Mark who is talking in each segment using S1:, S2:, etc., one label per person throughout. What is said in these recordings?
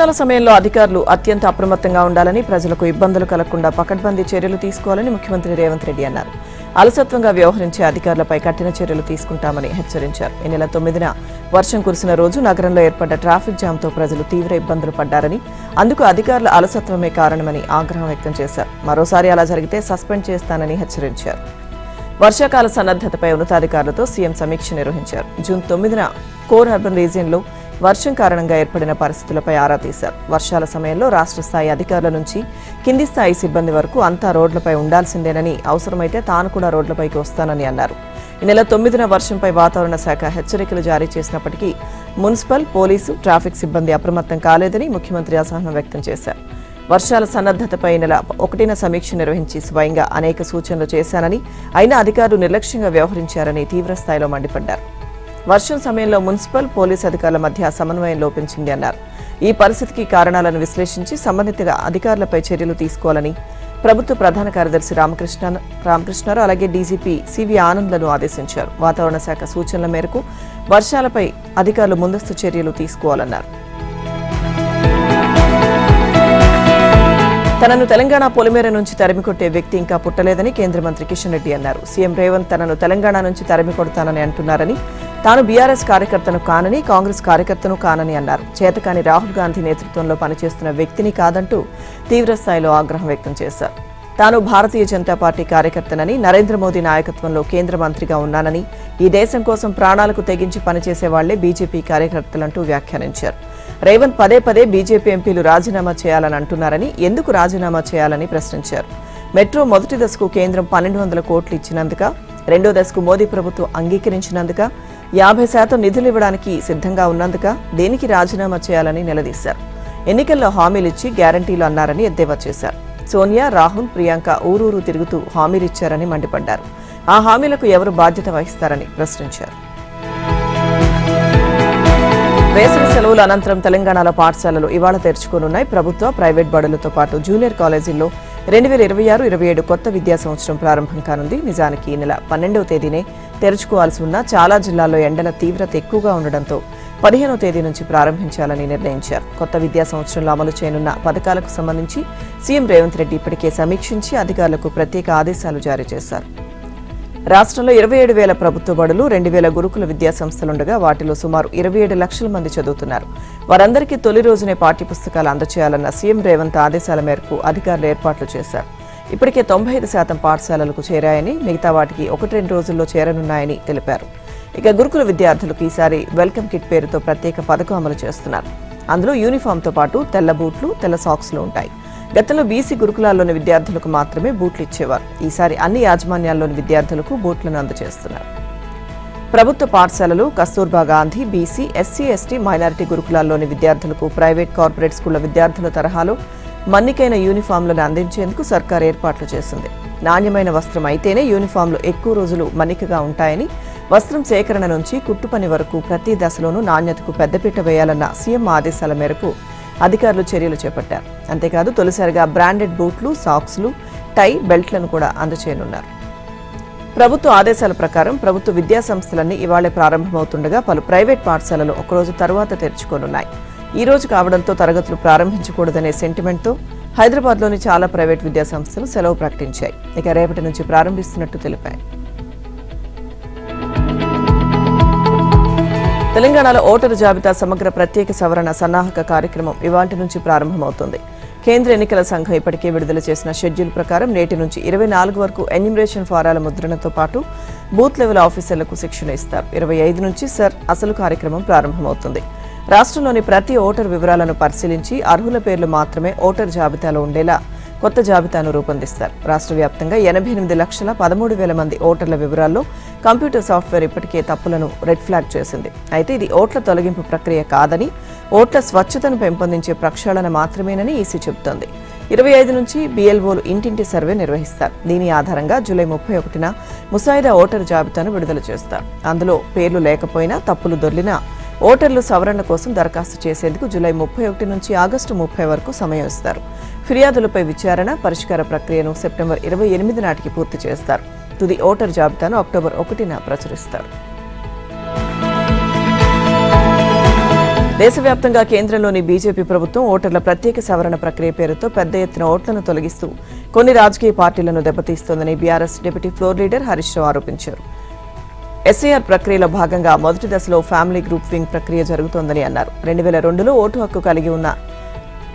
S1: ఎన్నికల సమయంలో అధికారులు అత్యంత అప్రమత్తంగా ఉండాలని, ప్రజలకు ఇబ్బందులు కలగకుండా పకడ్బందీ చర్యలు తీసుకోవాలని ముఖ్యమంత్రి రేవంత్ రెడ్డి అన్నారు. అలసత్వంగా వ్యవహరించే అధికారులపై కఠిన చర్యలు తీసుకుంటామని హెచ్చరించారు. ఈ నెల 9న వర్షం కురిసిన రోజు నగరంలో ఏర్పడ్డ ట్రాఫిక్ జామ్తో ప్రజలు తీవ్ర ఇబ్బందులు పడ్డారని, అందుకు అధికారుల అలసత్వమే కారణమని ఆగ్రహం వ్యక్తం చేశారు. మరోసారి అలా జరిగితే సస్పెండ్ చేస్తానని హెచ్చరించారు. వర్షాకాల సన్నద్ధతపై ఉన్నతాధికారులతో సీఎం సమీక్ష నిర్వహించారు. జూన్ 9న కోర్ అర్బన్ రీజియన్లో వర్షం కారణంగా ఏర్పడిన పరిస్థితులపై ఆరా తీశారు. వర్షాల సమయంలో రాష్ట్ర స్థాయి అధికారుల నుంచి కింది స్థాయి సిబ్బంది వరకు అంతా రోడ్లపై ఉండాల్సిందేనని, అవసరమైతే తాను కూడా రోడ్లపైకి వస్తానని అన్నారు. ఈ నెల 9న వర్షంపై వాతావరణ శాఖ హెచ్చరికలు జారీ చేసినప్పటికీ మున్సిపల్, పోలీసు, ట్రాఫిక్ సిబ్బంది అప్రమత్తం కాలేదని ముఖ్యమంత్రి అసహనం వ్యక్తం చేశారు. వర్షాల సన్నద్ధతపై నెల 1న సమీక్ష నిర్వహించి స్వయంగా అనేక సూచనలు చేశానని, అయినా అధికారులు నిర్లక్ష్యంగా వ్యవహరించారని తీవ్రస్థాయిలో మండిపడ్డారు. వర్షం సమయంలో మున్సిపల్, పోలీసు అధికారుల మధ్య సమన్వయం లోపించింది అన్నారు. ఈ పరిస్థితికి కారణాలను విశ్లేషించి సంబంధిత అధికారులపై చర్యలు తీసుకోవాలని ప్రభుత్వ ప్రధాన కార్యదర్శి రామకృష్ణారావు, అలాగే డీజీపీ సివి ఆనంద్లను ఆదేశించారు. వాతావరణ శాఖ సూచనల మేరకు వర్షాలపై అధికారులు ముందస్తు చర్యలు తీసుకోవాలన్నారు. తనను తెలంగాణ పొలిమేర నుంచి తరిమికొట్టే వ్యక్తి ఇంకా పుట్టలేదని కేంద్ర మంత్రి కిషన్ రెడ్డి అన్నారు. సీఎం రేవంత్ తనను తెలంగాణ నుంచి తరిమి కొడతానని అంటున్నారని, తాను బీఆర్ఎస్ కార్యకర్తను కానని, కాంగ్రెస్ కార్యకర్తను కానని అన్నారు. చేతకాని రాహుల్ గాంధీ నేతృత్వంలో పనిచేస్తున్న వ్యక్తిని కాదంటూ తీవ్రస్థాయిలో ఆగ్రహం వ్యక్తం చేశారు. తాను భారతీయ జనతా పార్టీ కార్యకర్తనని, నరేంద్ర మోదీ నాయకత్వంలో కేంద్ర మంత్రిగా ఉన్నానని, ఈ దేశం కోసం ప్రాణాలకు తెగించి పనిచేసే వాళ్లే బీజేపీ కార్యకర్తలంటూ వ్యాఖ్యానించారు. రేవంత్ పదే పదే బీజేపీ ఎంపీలు రాజీనామా చేయాలని అంటున్నారని, ఎందుకు రాజీనామా చేయాలని ప్రశ్నించారు. మెట్రో మొదటి దశకు కేంద్రం 1200 కోట్లు ఇచ్చినందుక, రెండో దశకు మోదీ ప్రభుత్వం అంగీకరించినందుక, 50% నిధులు ఇవ్వడానికి సిద్ధంగా ఉన్నందుక దేనికి రాజీనామా చేయాలని నిలదీశారు. ఎన్నికల్లో హామీలిచ్చి గ్యారంటీలు అన్నారని ఎద్దేవా చేశారు. సోనియా, రాహుల్, ప్రియాంక ఊరూరు తిరుగుతూ హామీలిచ్చారని మండిపడ్డారు. ఆ హామీలకు ఎవరు బాధ్యత వహిస్తారని ప్రశ్నించారు. వేసవి సెలవుల అనంతరం తెలంగాణలో పాఠశాలలు ఇవాళ తెరుచుకోనున్నాయి. ప్రభుత్వ, ప్రైవేట్ బడులతో పాటు జూనియర్ కాలేజీల్లో 2026-27 కొత్త విద్యా సంవత్సరం ప్రారంభం కానుంది. నిజానికి ఈ నెల 12వ తేదీనే తెరుచుకోవాల్సి ఉన్న చాలా జిల్లాల్లో ఎండల తీవ్రత ఎక్కువగా ఉండడంతో 15వ తేదీ నుంచి ప్రారంభించాలని నిర్ణయించారు. కొత్త విద్యా సంవత్సరంలో అమలు చేయనున్న పథకాలకు సంబంధించి సీఎం రేవంత్ రెడ్డి ఇప్పటికే సమీక్షించి అధికారులకు ప్రత్యేక ఆదేశాలు జారీ చేశారు. రాష్ట్రంలో 27,000 ప్రభుత్వ బడులు, 2,000 గురుకుల విద్యా సంస్థలుండగా వాటిలో సుమారు 27 లక్షల మంది చదువుతున్నారు. వారందరికీ తొలి రోజునే పాఠ్యపుస్తకాలు అందజేయాలన్న సీఎం రేవంత్ ఆదేశాల మేరకు అధికారులు ఏర్పాట్లు చేశారు. ఇప్పటికే 95% పాఠశాలలకు చేరాయని, మిగతా వాటికి 1-2 రోజుల్లో చేరనున్నాయని తెలిపారు. ఇక గురుకుల విద్యార్థులకు ఈసారి వెల్కమ్ కిట్ పేరుతో ప్రత్యేక పథకం అమలు చేస్తున్నారు. అందులో యూనిఫామ్తో పాటు తెల్ల బూట్లు, తెల్ల సాక్స్లు ఉంటాయి. గతంలో బీసీ గురుకులాల్లోని విద్యార్థులకు మాత్రమే బూట్లు ఇచ్చేవారు. ఈసారి అన్ని యాజమాన్యాల్లోని విద్యార్థులకు బూట్లను అందజేస్తున్నారు. ప్రభుత్వ పాఠశాలలు, Kasturba Gandhi, BC, SC, ST, minority గురుకులాల్లోని విద్యార్థులకు ప్రైవేట్, కార్పొరేట్ స్కూళ్ల విద్యార్థుల తరహాలో మన్నికైన యూనిఫామ్లను అందించేందుకు సర్కార్ ఏర్పాట్లు చేసింది. నాణ్యమైన వస్త్రం అయితేనే యూనిఫామ్లు ఎక్కువ రోజులు మన్నికగా ఉంటాయని, వస్త్రం సేకరణ నుంచి కుట్టు పని వరకు ప్రతి దశలోనూ నాణ్యతకు పెద్దపీట వేయాలన్న సీఎం ఆదేశాల మేరకు అధికారులు చర్యలు చేపట్టారు. అంతేకాదు తొలిసారిగా బ్రాండెడ్ బూట్లు, సాక్స్లు, టై, బెల్ట్లను కూడా అందజేయనున్నారు. ప్రభుత్వ ఆదేశాల ప్రకారం ప్రభుత్వ విద్యా సంస్థలన్నీ ఇవాళే ప్రారంభమవుతుండగా పలు ప్రైవేట్ పాఠశాలలు ఒకరోజు తర్వాత తెరుచుకోనున్నాయి. ఈ రోజు కావడంతో తరగతులు ప్రారంభించకూడదనే సెంటిమెంట్తో హైదరాబాద్లోని చాలా ప్రైవేట్ విద్యా సంస్థలు సెలవు ప్రకటించాయి. ఇక రేపటి నుంచి ప్రారంభిస్తున్నట్టు తెలిపాయి. తెలంగాణలో ఓటరు జాబితా సమగ్ర ప్రత్యేక సవరణ సన్నాహక కార్యక్రమం ఇవాళ్టి నుంచి ప్రారంభమవుతుంది. కేంద్ర ఎన్నికల సంఘం ఇప్పటికే విడుదల చేసిన షెడ్యూల్ ప్రకారం నేటి నుంచి 24 వరకు ఎన్యూమరేషన్ ఫారాల ముద్రణతో పాటు బూత్ లెవెల్ ఆఫీసర్లకు శిక్షణ ఇస్తారు. 25 నుంచి అసలు కార్యక్రమం ప్రారంభమవుతుంది. రాష్ట్రంలోని ప్రతి ఓటరు వివరాలను పరిశీలించి అర్హుల పేర్లు మాత్రమే ఓటరు జాబితాలో ఉండేలా కొత్త జాబితాను రూపొందిస్తారు. రాష్ట్ర వ్యాప్తంగా 88,13,000 మంది ఓటర్ల వివరాల్లో కంప్యూటర్ సాఫ్ట్వేర్ ఇప్పటికే తప్పులను రెడ్ ఫ్లాగ్ చేసింది. అయితే ఇది ఓట్ల తొలగింపు ప్రక్రియ కాదని, ఓట్ల స్వచ్ఛతను పెంపొందించే ప్రక్షాళన మాత్రమేనని ఈసీ చెబుతోంది. 25 నుంచి బీఎల్ఓలు ఇంటింటి సర్వే నిర్వహిస్తారు. దీని ఆధారంగా జూలై 31న ముసాయిదా ఓటరు జాబితాను విడుదల చేస్తారు. అందులో పేర్లు లేకపోయినా, తప్పులు దొర్లినా ఓటర్లు సవరణ కోసం దరఖాస్తు చేసేందుకు జూలై 31 నుంచి ఆగస్టు 30 వరకు సమయం ఇస్తారు. ఫిర్యాదులపై విచారణ, పరిష్కార ప్రక్రియను సెప్టెంబర్ 28 నాటికి పూర్తి చేస్తారు. తుది ఓటర్ జాబితాను అక్టోబర్ 1న ప్రచురిస్తారు. దేశవ్యాప్తంగా కేంద్రంలోని బీజేపీ ప్రభుత్వం ఓటర్ల ప్రత్యేక సవరణ ప్రక్రియ పేరుతో పెద్ద ఎత్తున ఓట్లను తొలగిస్తూ కొన్ని రాజకీయ పార్టీలను దెబ్బతీస్తోందని BRS deputy floor leader Harish Rao ఆరోపించారు. ఎస్ఐఆర్ ప్రక్రియలో భాగంగా మొదటి దశలో ఫ్యామిలీ గ్రూప్ వింగ్ ప్రక్రియ జరుగుతోందని అన్నారు. 2002లో ఓటు హక్కు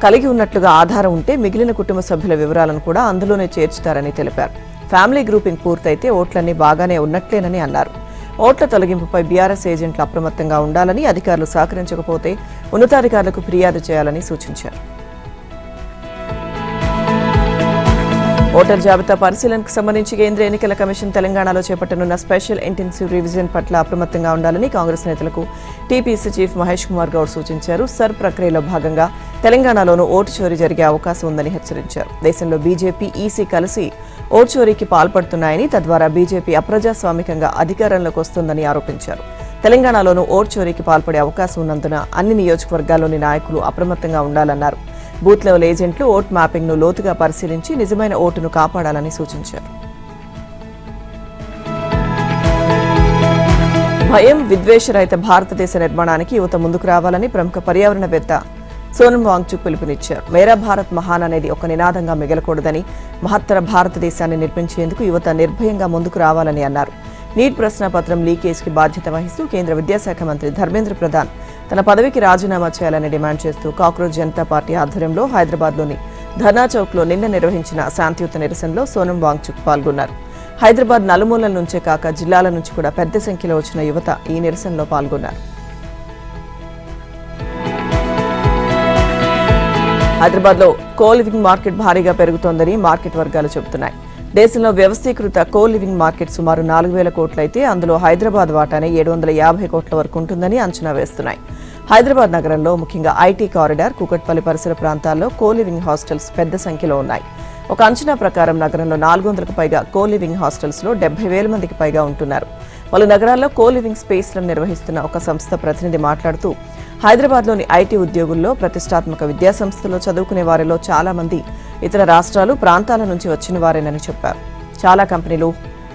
S1: కలిగి ఉన్నట్లుగా ఆధారం ఉంటే మిగిలిన కుటుంబ సభ్యుల వివరాలను కూడా అందులోనే చేర్చుతారని తెలిపారు. ఫ్యామిలీ గ్రూపింగ్ పూర్తయితే ఓట్లన్నీ బాగానే ఉన్నట్లేనని అన్నారు. ఓట్ల తొలగింపుపై బీఆర్ఎస్ ఏజెంట్లు అప్రమత్తంగా ఉండాలని, అధికారులు సహకరించకపోతే ఉన్నతాధికారులకు ఫిర్యాదు చేయాలని సూచించారు. ఓటర్ జాబితా పరిశీలనకు సంబంధించి కేంద్ర ఎన్నికల కమిషన్ తెలంగాణలో చేపట్టనున్న స్పెషల్ ఇంటెన్సివ్ రివిజన్ పట్ల అప్రమత్తంగా ఉండాలని కాంగ్రెస్ నేతలకు టీపీసీ చీఫ్ మహేష్ కుమార్ గౌడ్ సూచించారు. సర్ ప్రక్రియలో భాగంగా తెలంగాణలోనూ ఓటు చోరీ జరిగే అవకాశం ఉందని హెచ్చరించారు. దేశంలో బీజేపీ, ఈసీ కలిసి ఓటు చోరీకి పాల్పడుతున్నాయని, తద్వారా బీజేపీ అప్రజాస్వామికంగా అధికారంలోకి వస్తుందని ఆరోపించారు. తెలంగాణలోనూ ఓటు చోరీకి పాల్పడే అవకాశం ఉన్నందున అన్ని నియోజకవర్గాల్లోని నాయకులు అప్రమత్తంగా ఉండాలన్నారు. బూత్ లెవెల్ ఏజెంట్లు ఓట్ మ్యాపింగ్ ను లోతుగా పరిశీలించి నిజమైన ఓటును కాపాడాలని సూచించారు. భయం, విద్వేషరహిత భారతదేశ నిర్మాణానికి యువత ముందుకు రావాలని ప్రముఖ పర్యావరణవేత్త సోనం వాంగ్చుక్ పిలుపునిచ్చారు. మేరా భారత్ మహాన్ అనేది ఒక నినాదంగా మిగలకూడదని, మహత్తర భారతదేశాన్ని నిర్మించేందుకు యువత నిర్భయంగా ముందుకు రావాలని అన్నారు. నీట్ ప్రశ్నాపత్రం లీకేజ్కి బాధ్యత వహిస్తూ కేంద్ర విద్యాశాఖ మంత్రి ధర్మేంద్ర ప్రధాన్ తన పదవికి రాజీనామా చేయాలని డిమాండ్ చేస్తూ కాక్రోచ్ జనతా పార్టీ ఆధ్వర్యంలో హైదరాబాద్లోని ధర్నా చౌక్లో నిన్న నిర్వహించిన శాంతియుత నిరసనలో సోనం వాంగ్చుక్ పాల్గొన్నారు. హైదరాబాద్ నలుమూలల నుంచే కాక జిల్లాల నుంచి కూడా పెద్ద సంఖ్యలో వచ్చిన యువత ఈ నిరసనలో పాల్గొన్నారు. హైదరాబాద్లో కో లివింగ్ మార్కెట్ భారీగా పెరుగుతోందని మార్కెట్ వర్గాలు చెబుతున్నాయి. దేశంలో వ్యవస్థీకృత కో లివింగ్ మార్కెట్ సుమారు 4,000 కోట్లయితే అందులో హైదరాబాద్ వాటానే 750 కోట్ల వరకు ఉంటుందని అంచనా వేస్తున్నాయి. హైదరాబాద్ నగరంలో ముఖ్యంగా ఐటీ కారిడార్, కూకట్పల్లి పరిసర ప్రాంతాల్లో కో లివింగ్ హాస్టల్స్ పెద్ద సంఖ్యలో ఉన్నాయి. ఒక అంచనా ప్రకారం నగరంలో 400కు పైగా కో లివింగ్ హాస్టల్స్లో 70,000 మందికి పైగా ఉంటున్నారు. పలు నగరాల్లో కో లివింగ్ స్పేస్లను నిర్వహిస్తున్న ఒక సంస్థ ప్రతినిధి మాట్లాడుతూ హైదరాబాద్లోని ఐటీ ఉద్యోగుల్లో, ప్రతిష్టాత్మక విద్యాసంస్థలో చదువుకునే వారిలో చాలా మంది ఇతర రాష్ట్రాలు, ప్రాంతాల నుంచి వచ్చిన వారేనని చెప్పారు. చాలా కంపెనీలు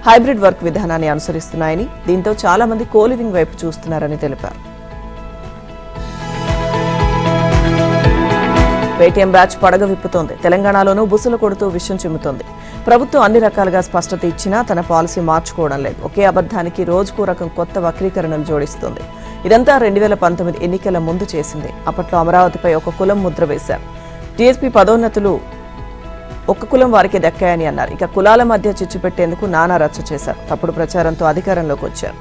S1: హైబ్రిడ్ వర్క్ విధానాన్ని అనుసరిస్తున్నాయని, దీంతో చాలా మంది కో లివింగ్ వైపు చూస్తున్నారని తెలిపారు. పేటీఎం బ్యాచ్ పడగ విప్పుతోంది. తెలంగాణలోనూ బుసలు కొడుతూ విషం చిమ్ముతోంది. ప్రభుత్వం అన్ని రకాలుగా స్పష్టత ఇచ్చినా తన పాలసీ మార్చుకోవడం లేదు. ఒకే అబద్ధానికి రోజుకో రకం కొత్త వక్రీకరణలు జోడిస్తోంది. ఇదంతా 2019 ఎన్నికల ముందు చేసింది. అప్పట్లో అమరావతిపై ఒక కులం ముద్ర వేశారు. టీఎస్పీ పదోన్నతులు ఒక్క కులం వారికి దక్కాయని అన్నారు. ఇక కులాల మధ్య చిచ్చు పెట్టేందుకు నానా రచ్చ చేశారు. తప్పుడు ప్రచారంతో అధికారంలోకి వచ్చారు.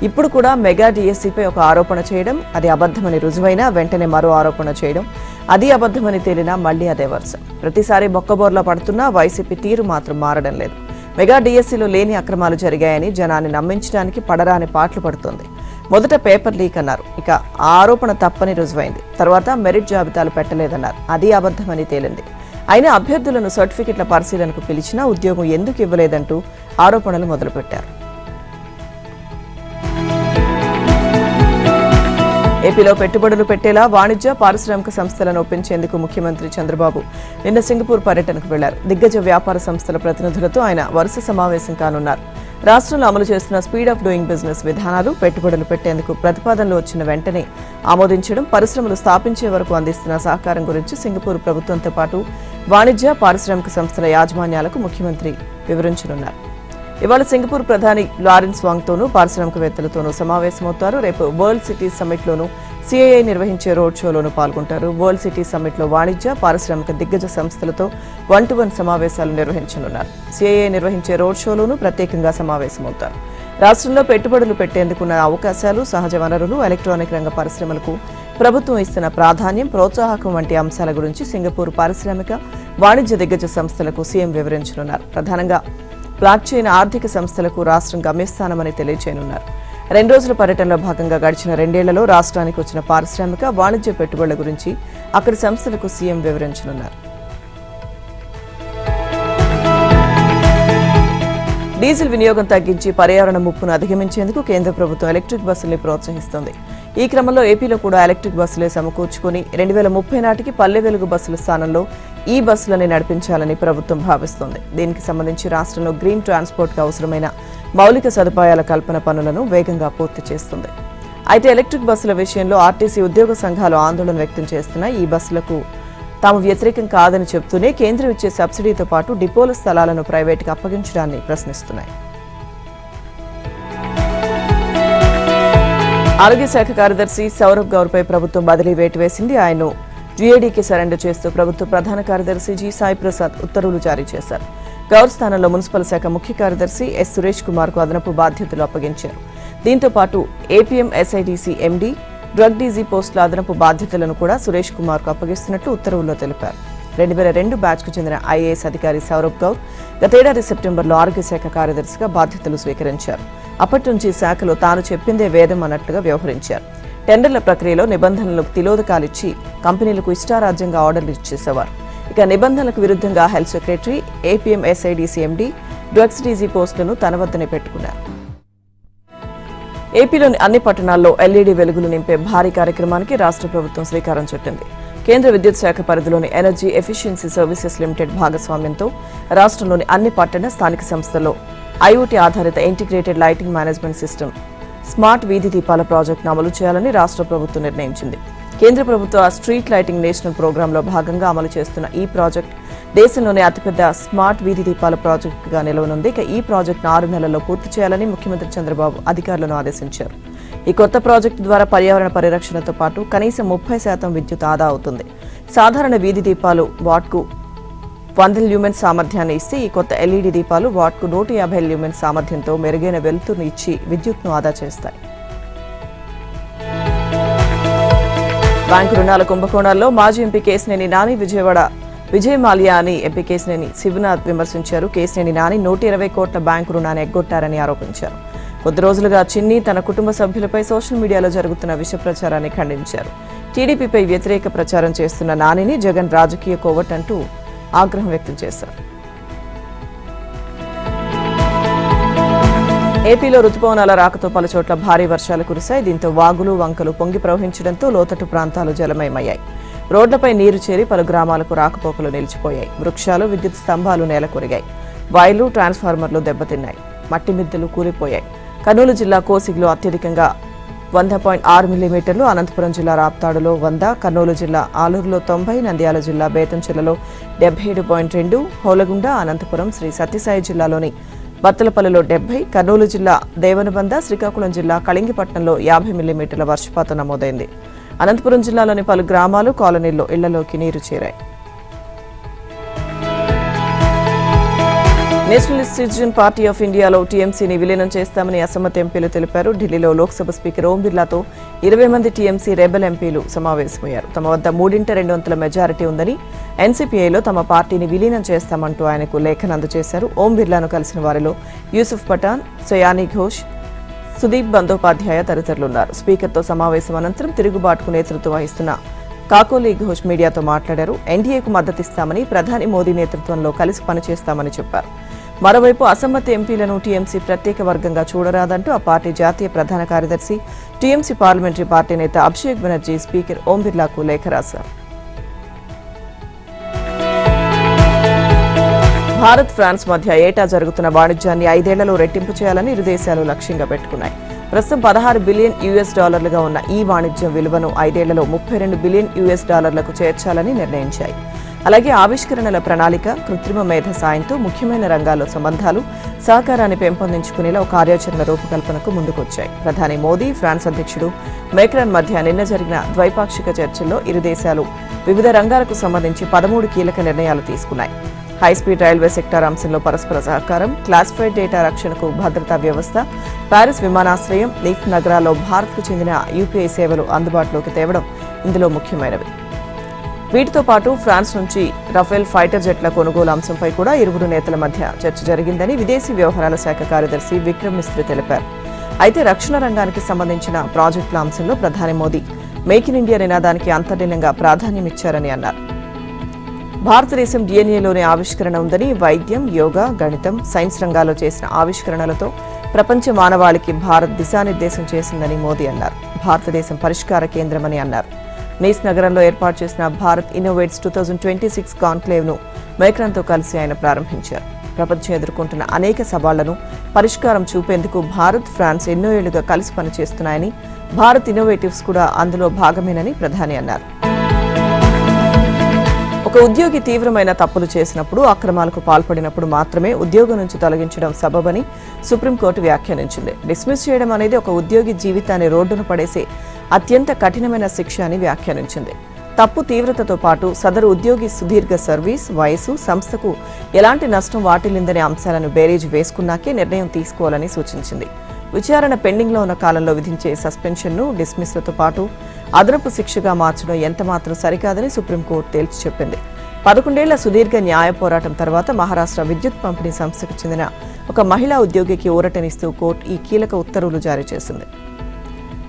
S1: ఇప్పుడు కూడా మెగా డిఎస్సీపై ఒక ఆరోపణ చేయడం, అది అబద్ధమని రుజువైనా వెంటనే మరో ఆరోపణ చేయడం, అది అబద్ధమని తేలినా మళ్లీ అదే వరుస. ప్రతిసారి బొక్కబోర్లా పడుతున్నా వైసీపీ తీరు మాత్రం మారడం లేదు. మెగా డిఎస్సీలో లేని అక్రమాలు జరిగాయని జనాన్ని నమ్మించడానికి పడరాని పాటలు పడుతోంది. మొదట పేపర్ లీక్ అన్నారు. ఇక ఆ ఆరోపణ తప్పని రుజువైంది. తర్వాత మెరిట్ జాబితాలు పెట్టలేదన్నారు. అది అబద్ధమని తేలింది. అయినా అభ్యర్థులను సర్టిఫికెట్ల పరిశీలనకు పిలిచినా ఉద్యోగం ఎందుకు ఇవ్వలేదంటూ ఆరోపణలు మొదలుపెట్టారు. ఏపీలో పెట్టుబడులు పెట్టేలా వాణిజ్య, పారిశ్రామిక సంస్థలను ఒప్పించేందుకు ముఖ్యమంత్రి చంద్రబాబు నిన్న సింగపూర్ పర్యటనకు వెళ్లారు. దిగ్గజ వ్యాపార సంస్థల ప్రతినిధులతో ఆయన వరుస సమావేశం కానున్నారు. రాష్ట్రంలో అమలు చేస్తున్న స్పీడ్ ఆఫ్ డూయింగ్ బిజినెస్ విధానాలు, పెట్టుబడులు పెట్టేందుకు ప్రతిపాదనలు వచ్చిన వెంటనే ఆమోదించడం, పరిశ్రమలు స్థాపించే వరకు అందిస్తున్న సహకారం గురించి సింగపూర్ ప్రభుత్వంతో పాటు వాణిజ్య, పారిశ్రామిక సంస్థల యాజమాన్యాలకు ముఖ్యమంత్రి వివరించనున్నారు. ఇవాళ సింగపూర్ ప్రధాని లారెన్స్ వాంగ్తోనూ పారిశ్రామికవేత్తలతోనూ సమావేశమవుతారు. రేపు వరల్డ్ సిటీ సమ్మిట్లోనూ సిఐఐ నిర్వహించే రోడ్ షోలోనూ పాల్గొంటారు. వరల్డ్ సిటీ సమ్మిట్లో వాణిజ్య, పారిశ్రామిక దిగ్గజ సంస్థలతో 1-to-1 సమావేశాలు నిర్వహించనున్నారు. సిఐఐ నిర్వహించే రోడ్ షోలోనూ ప్రత్యేకంగా సమావేశమవుతారు. రాష్ట్రంలో పెట్టుబడులు పెట్టేందుకున్న అవకాశాలు, సహజ వనరులు, ఎలక్ట్రానిక్ రంగ పరిశ్రమలకు ప్రభుత్వం ఇస్తున్న ప్రాధాన్యం, ప్రోత్సాహకం వంటి అంశాల గురించి సింగపూర్ పారిశ్రామిక, వాణిజ్య దిగ్గజ సంస్థలకు సీఎం వివరించనున్నారు. ప్రధానంగా బ్లాక్ చైన్ ఆర్థిక సంస్థలకు రాష్ట్రం గమ్యస్థానమని తెలియజేయనున్నారు. 2 రోజుల పర్యటనలో భాగంగా గడిచిన 2 ఏళ్లలో రాష్ట్రానికి వచ్చిన పారిశ్రామిక, వాణిజ్య పెట్టుబడుల గురించి అక్కడి సంస్థలకు సీఎం వివరించనున్నారు. డీజిల్ వినియోగం తగ్గించి పర్యావరణ ముప్పును అధిగమించేందుకు కేంద్ర ప్రభుత్వం ఎలక్ట్రిక్ బస్సుల్ని ప్రోత్సహిస్తోంది. ఈ క్రమంలో ఏపీలో కూడా ఎలక్ట్రిక్ బస్సులే సమకూర్చుకుని 2030 నాటికి పల్లె వెలుగు బస్సుల స్థానంలో ఈ బస్సులని నడిపించాలని ప్రభుత్వం భావిస్తోంది. దీనికి సంబంధించి రాష్ట్రంలో గ్రీన్ ట్రాన్స్పోర్ట్కు అవసరమైన మౌలిక సదుపాయాల కల్పన పనులను వేగంగా పూర్తి చేస్తుంది. అయితే ఎలక్ట్రిక్ బస్సుల విషయంలో ఆర్టీసీ ఉద్యోగ సంఘాలు ఆందోళన వ్యక్తం చేస్తున్నాయి. ఈ బస్సులకు తాము వ్యతిరేకం కాదని చెబుతూనే కేంద్రం ఇచ్చే సబ్సిడీతో పాటు డిపోల స్థలాలను ప్రైవేటుకు అప్పగించడాన్ని ప్రశ్నిస్తున్నాయి. ఆరోగ్య శాఖ కార్యదర్శి సౌరభ్ గౌర్పై ప్రభుత్వం బదిలీ వేటు వేసింది. ఆయన్ను జీఏడీకి సరెండర్ చేస్తూ ప్రభుత్వ ప్రధాన కార్యదర్శి జి సాయి ప్రసాద్ ఉత్తర్వులు జారీ చేశారు. గౌర్ స్థానంలో మున్సిపల్ శాఖ ముఖ్య కార్యదర్శి ఎస్ సురేష్ కుమార్ కు అదనపు బాధ్యతలు అప్పగించారు. దీంతో పాటు APM SIDC MD, drug DG పోస్టుల అదనపు బాధ్యతలను కూడా సురేష్ కుమార్ కు అప్పగిస్తున్నట్లు ఉత్తర్వుల్లో తెలిపారు. 2002 బ్యాచ్కు చెందిన ఐఏఎస్ అధికారి సౌరభ్ గౌర్ గతేడాది సెప్టెంబర్లో ఆరోగ్య శాఖ కార్యదర్శిగా బాధ్యతలు స్వీకరించారు. అప్పటి నుంచి శాఖలో తాను చెప్పిందే వేదం అన్నట్లుగా వ్యవహరించారు. టెండర్ల ప్రక్రియలో నిబంధనలకు తిలోదకాలిచ్చి కంపెనీలకు ఇష్టారాజ్యంగా ఆర్డర్లు ఇచ్చేసేవారు. ఇక నిబంధనలకు విరుద్ధంగా health secretary, APM SIDC MD, drugs DG పోస్టులను తన వద్దనే పెట్టుకున్నారు. ఏపీలోని అన్ని పట్టణాల్లో ఎల్ఈడీ వెలుగులు నింపే భారీ కార్యక్రమానికి రాష్ట్ర ప్రభుత్వం శ్రీకారం చుట్టింది. కేంద్ర విద్యుత్ శాఖ పరిధిలోని ఎనర్జీ ఎఫిషియన్సీ సర్వీసెస్ లిమిటెడ్ భాగస్వామ్యంతో రాష్ట్రంలోని అన్ని పట్టణ స్థానిక సంస్థల్లో ఐఓటీ ఆధారిత integrated lighting management system smart వీధి దీపాల ప్రాజెక్టును అమలు చేయాలని రాష్ట్ర ప్రభుత్వం నిర్ణయించింది. కేంద్ర ప్రభుత్వ స్ట్రీట్ లైటింగ్ నేషనల్ ప్రోగ్రాంలో భాగంగా అమలు చేస్తున్న ఈ ప్రాజెక్ట్ దేశంలోనే అతిపెద్ద స్మార్ట్ వీధి దీపాల ప్రాజెక్టుగా నిలవనుంది. ఇక ఈ ప్రాజెక్టును 6 నెలల్లో పూర్తి చేయాలని ముఖ్యమంత్రి చంద్రబాబు అధికారులను ఆదేశించారు. ఈ కొత్త ప్రాజెక్టు ద్వారా పర్యావరణ పరిరక్షణతో పాటు కనీసం 30% విద్యుత్ ఆదా అవుతుంది. సాధారణ వీధి దీపాలు వాట్కు 100 ల్యూమెన్స్ సామర్థ్యాన్ని ఇస్తే ఈ కొత్త ఎల్ఈడీ దీపాలు వాట్కు 150 ల్యూమెన్స్ సామర్థ్యంతో మెరుగైన వెలుతురును ఇచ్చి విద్యుత్ను ఆదా చేస్తాయి. బ్యాంకు రుణాల కుంభకోణాల్లో మాజీ ఎంపీ కేశినేని నాని విజయవాడ విజయ్ మాల్యా అని ఎంపీ కేశినేని శివనాథ్ విమర్శించారు. కేశినేని నాని 120 కోట్ల బ్యాంకు రుణాన్ని ఎగ్గొట్టారని ఆరోపించారు. కొద్ది రోజులుగా చిన్ని తన కుటుంబ సభ్యులపై సోషల్ మీడియాలో జరుగుతున్న విష ప్రచారాన్ని ఖండించారు. టీడీపీపై వ్యతిరేక ప్రచారం చేస్తున్న నానిని జగన్ రాజకీయ కోవటంటూ ఆగ్రహం వ్యక్తం చేశారు. ఏపీలో రుతుపవనాల రాకతో పలుచోట్ల భారీ వర్షాలు కురిశాయి. దీంతో వాగులు, వంకలు పొంగి ప్రవహించడంతో లోతట్టు ప్రాంతాలు జలమయమయ్యాయి. రోడ్లపై నీరు చేరి పలు గ్రామాలకు రాకపోకలు నిలిచిపోయాయి. వృక్షాలు, విద్యుత్ స్తంభాలు నేలకొరిగాయి. వైర్లు, ట్రాన్స్ఫార్మర్లు దెబ్బతిన్నాయి. మట్టి మిద్దెలు కూలిపోయాయి. కర్నూలు జిల్లా కోసిగిలో అత్యధికంగా 100.6 మిల్లీమీటర్లు, అనంతపురం జిల్లా రాప్తాడులో 100, కర్నూలు జిల్లా ఆలూరులో 90, నంద్యాల జిల్లా బేతంచెర్లలో 77.2, హోలగుండ, అనంతపురం, శ్రీ సత్యసాయి జిల్లాలోని బత్తలపల్లిలో 70, కర్నూలు జిల్లా దేవనబంద, శ్రీకాకుళం జిల్లా కళింగిపట్నంలో 50 మిల్లీమీటర్ల వర్షపాతం నమోదైంది. అనంతపురం జిల్లాలోని పలు గ్రామాలు, కాలనీల్లో ఇళ్లలోకి నీరు చేరాయి. నేషనలిస్ట్ సిటిజన్ పార్టీ ఆఫ్ ఇండియాలో టీఎంసీని విలీనం చేస్తామని అసమ్మతి ఎంపీలు తెలిపారు. ఢిల్లీలో లోక్సభ స్పీకర్ ఓం బిర్లాతో 20 మంది టీఎంసీ రెబెల్ ఎంపీలు సమావేశమయ్యారు. తమ వద్ద 3/2 మెజారిటీ ఉందని, ఎన్సీపీఐలో తమ పార్టీని విలీనం చేస్తామంటూ ఆయనకు లేఖను అందజేశారు. ఓం బిర్లాను కలిసిన వారిలో యూసుఫ్ పఠాన్, సయానీ ఘోష్, సుదీప్ బందోపాధ్యాయ తదితరులున్నారు. స్పీకర్తో సమావేశం అనంతరం తిరుగుబాటుకు నేతృత్వం వహిస్తున్న కాకోలి ఘోష్ మీడియాతో మాట్లాడారు. ఎన్డీఏకు మద్దతిస్తామని, ప్రధాని మోదీ నేతృత్వంలో కలిసి పనిచేస్తామని చెప్పారు. మరోవైపు అసమ్మతి ఎంపీలను టీఎంసీ ప్రత్యేక వర్గంగా చూడరాదంటూ ఆ పార్టీ జాతీయ ప్రధాన కార్యదర్శి, టీఎంసీ పార్లమెంటరీ పార్టీ నేత అభిషేక్ బెనర్జీ స్పీకర్ ఓం బిర్లాకు లేఖ రాశారు. భారత్, ఫ్రాన్స్ మధ్య ఏటా జరుగుతున్న వాణిజ్యాన్ని 5 ఏళ్లలో రెట్టింపు చేయాలని ఇరు దేశాలు లక్ష్యంగా పెట్టుకున్నాయి. ప్రస్తుతం $16 బిలియన్ ఉన్న ఈ వాణిజ్యం విలువను 5 ఏళ్లలో $32 బిలియన్ చేర్చాలని నిర్ణయించాయి. అలాగే ఆవిష్కరణల ప్రణాళిక, కృత్రిమ మేధ సాయంతో ముఖ్యమైన రంగాల్లో సంబంధాలు, సహకారాన్ని పెంపొందించుకునేలా ఒక కార్యాచరణ రూపకల్పనకు ముందుకొచ్చాయి. ప్రధాని మోదీ, ఫ్రాన్స్ అధ్యక్షుడు మేక్రాన్ మధ్య నిన్న జరిగిన ద్వైపాక్షిక చర్చల్లో ఇరు దేశాలు వివిధ రంగాలకు సంబంధించి 13 కీలక నిర్ణయాలు తీసుకున్నాయి. హైస్పీడ్ రైల్వే సెక్టార్ అంశంలో పరస్పర సహకారం, క్లాసిఫైడ్ డేటా రక్షణకు భద్రతా వ్యవస్థ, ప్యారిస్ విమానాశ్రయం, లీఫ్ నగరాల్లో భారత్కు చెందిన యూపీఐ సేవలు అందుబాటులోకి తేవడం ఇందులో ముఖ్యమైనవి. వీటితో పాటు ఫ్రాన్స్ నుంచి రఫేల్ ఫైటర్ జెట్ల కొనుగోలు అంశంపై కూడా ఇరువురు నేతల మధ్య చర్చ జరిగిందని విదేశీ వ్యవహారాల శాఖ కార్యదర్శి విక్రమ్ మిస్త్రీ తెలిపారు. అయితే రక్షణ రంగానికి సంబంధించిన ప్రాజెక్టుల అంశంలో ప్రధాని మోదీ మేక్ ఇన్ ఇండియా నినాదానికి అంతర్లీనంగా ప్రాధాన్యమిచ్చారని అన్నారు. భారతదేశం డిఎన్ఏలోనే ఆవిష్కరణ ఉందని, వైద్యం, యోగా, గణితం, సైన్స్ రంగాల్లో చేసిన ఆవిష్కరణలతో ప్రపంచ మానవాళికి భారత్ దిశానిర్దేశం చేసిందని మోదీ అన్నారు. భారతదేశం పరిష్కార కేంద్రమని అన్నారు. నీస్ నగరంలో ఏర్పాటు చేసిన భారత్ ఇన్నోవేట్స్ 2026 కాన్క్లేవ్ను మేక్రాన్తో కలిసి ఆయన ప్రారంభించారు. ప్రపంచం ఎదుర్కొంటున్న అనేక సవాళ్లను పరిష్కారం చూపేందుకు భారత్, ఫ్రాన్స్ ఎన్నో ఏళ్లుగా కలిసి పనిచేస్తున్నాయని, భారత్ ఇన్నోవేటివ్స్ కూడా అందులో భాగమేనని ప్రధాని అన్నారు. ఒక ఉద్యోగి తీవ్రమైన తప్పులు చేసినప్పుడు, అక్రమాలకు పాల్పడినప్పుడు మాత్రమే ఉద్యోగం నుంచి తొలగించడం సబబని సుప్రీంకోర్టు వ్యాఖ్యానించింది. డిస్మిస్ చేయడం అనేది ఒక ఉద్యోగి జీవితాన్ని రోడ్డున పడేసే అత్యంత కఠినమైన శిక్ష అని వ్యాఖ్యానించింది. తప్పు తీవ్రతతో పాటు సదరు ఉద్యోగి సుదీర్ఘ సర్వీస్, వయసు, సంస్థకు ఎలాంటి నష్టం వాటిల్లిందనే అంశాలను బేరీజు వేసుకున్నాకే నిర్ణయం తీసుకోవాలని సూచించింది. విచారణ పెండింగ్లో ఉన్న కాలంలో విధించే సస్పెన్షన్ను డిస్మిస్లతో పాటు అదనపు శిక్షగా మార్చడం ఎంతమాత్రం సరికాదని సుప్రీంకోర్టు తేల్చి చెప్పింది. 11 ఏళ్ల సుదీర్ఘ న్యాయ పోరాటం తర్వాత మహారాష్ట్ర విద్యుత్ పంపిణీ సంస్థకు చెందిన ఒక మహిళా ఉద్యోగికి ఊరటనిస్తూ కోర్టు ఈ కీలక ఉత్తర్వులు జారీ చేసింది.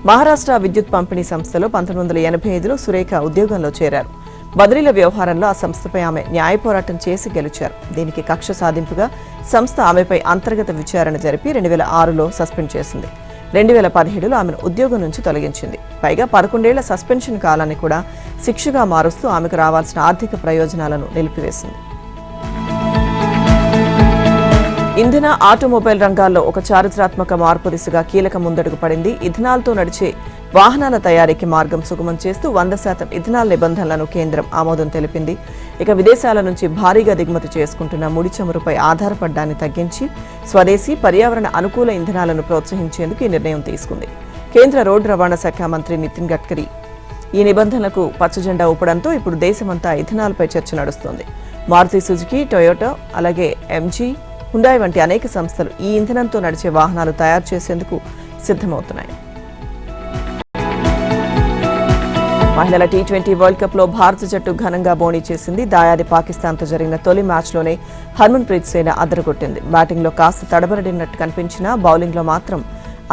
S1: మహారాష్ట్ర విద్యుత్ పంపిణీ సంస్థలో 1985లో సురేఖ ఉద్యోగంలో చేరారు. బదిలీల వ్యవహారంలో ఆ సంస్థపై ఆమె న్యాయ పోరాటం చేసి గెలిచారు. దీనికి కక్ష సాధింపుగా సంస్థ ఆమెపై అంతర్గత విచారణ జరిపి 2006లో సస్పెండ్ చేసింది. 2017లో ఆమెను ఉద్యోగం నుంచి తొలగించింది. పైగా 11 ఏళ్ల సస్పెన్షన్ కాలాన్ని కూడా శిక్షగా మారుస్తూ ఆమెకు రావాల్సిన ఆర్థిక ప్రయోజనాలను నిలిపివేసింది. ఇంధన, ఆటోమొబైల్ రంగాల్లో ఒక చారిత్రాత్మక మార్పు దిశగా కీలక ముందడుగు పడింది. ఇథనాల్తో నడిచే వాహనాల తయారీకి మార్గం సుగమం చేస్తూ 100% ఇథనాల్ నిబంధనలను కేంద్రం ఆమోదం తెలిపింది. ఇక విదేశాల నుంచి భారీగా దిగుమతి చేసుకుంటున్న ముడి చమురుపై ఆధారపడ్డాన్ని తగ్గించి స్వదేశీ, పర్యావరణ అనుకూల ఇంధనాలను ప్రోత్సహించేందుకు ఈ నిర్ణయం తీసుకుంది. కేంద్ర రోడ్డు రవాణా శాఖ మంత్రి నితిన్ గడ్కరీ ఈ నిబంధనలకు పచ్చజెండా ఊపడంతో ఇప్పుడు దేశమంతా ఇథనాల్పై చర్చ నడుస్తోంది. మారుతి సుజుకి, టొయోటా, అలాగే ఎంజీ, హుండాయ్ వంటి అనేక సంస్థలు ఈ ఇంధనంతో నడిచే వాహనాలు తయారు చేసేందుకు సిద్ధమవుతున్నాయి. మహిళల టీ20 వరల్డ్ కప్ లో భారత జట్టు ఘనంగా బోణీ చేసింది. దాయాది పాకిస్తాన్తో జరిగిన తొలి మ్యాచ్లోనే హర్మన్ ప్రీత్ సేన అదరగొట్టింది. బ్యాటింగ్లో కాస్త తడబడినట్టు కనిపించినా బౌలింగ్లో మాత్రం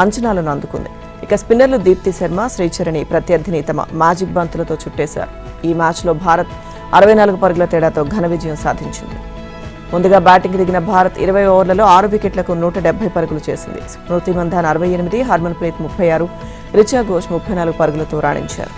S1: అంచనాలను అందుకుంది. ఇక స్పిన్నర్లు దీప్తి శర్మ, శ్రీచరణి ప్రత్యర్థిని తమ మ్యాజిక్ బంతులతో చుట్టేశారు. ఈ మ్యాచ్లో భారత్ 64 పరుగుల తేడాతో ఘన విజయం సాధించింది. ముందుగా బ్యాటింగ్ దిగిన భారత్ 20 ఓవర్లలో 6 వికెట్లకు 170 పరుగులు చేసింది. స్మృతి మంధాన 68, హర్మన్ ప్రీత్ 36, రిచా ఘోష్ 34 పరుగులతో రాణించారు.